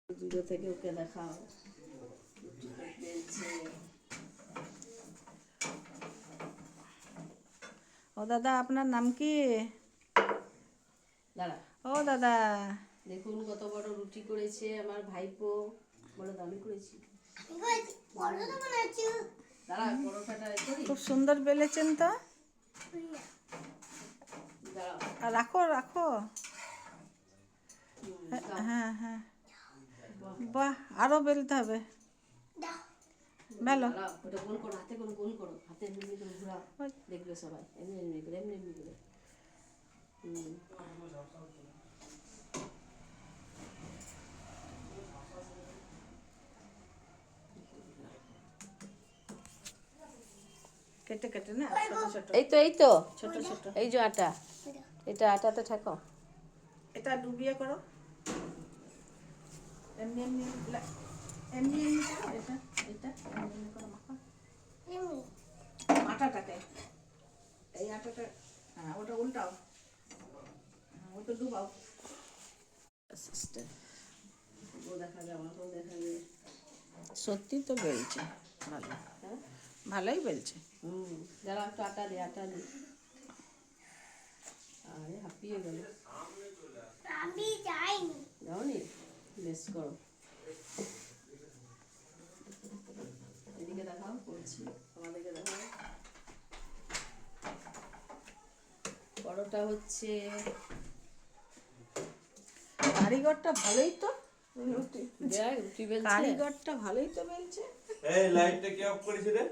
দূরে থেকে ওকে দেখাও বেলছে। ও দাদা, আপনার নাম কি? দাঁড়া, ও দাদা, দেখুন কত বড় রুটি করেছে আমার ভাইপো। বলে দামি করেছি। দাঁড়া, পরোটাটা করি। খুব সুন্দর বেলেছেন তো। দাঁড়াও। আর রাখো রাখো। হ্যাঁ হ্যাঁ, বাহ, আরো বেলতে হবে। বেলো। দাঁড়াও, ওটা গোল করো, হাতে করে গোল করো, হাতে এমনি করে ঘোরাও, দেখবে সবাই। এমনি এমনি করে, এমনি এমনি করে। কেটে কেটে না, ছোট ছোট এই তো এই তো ছোট ছোট। এই যে আটা, এটা আটাতে ঠেকাও। এটা ডুবিয়ে করো, এমনি এমনি এমনি এমনি করো। এটা এটা এমনি এমনি করো, মাখো আটাটাকে। এই আটাটা, হ্যাঁ ওটা উল্টাও, হ্যাঁ ওটা ডুবাও। ও দেখা যায়, আমাকেও দেখা যায়। সত্যি তো বেলছে ভালো, হ্যাঁ, ভালোই বেলছে। যারা একটু আটা দে, আটা দে। আরে হাঁপিয়ে গেল। আমি যাইনি। যাওনি? বেশ করো। এদিকে দেখাও, করছি। আমাদেরকে দেখাও। পরোটা হচ্ছে। কারিগরটা ভালোই তো, দেখ রুটি বেলছে। কারিগরটা ভালোই তো বেলছে। এই লাইটটা কে অফ করেছে রে?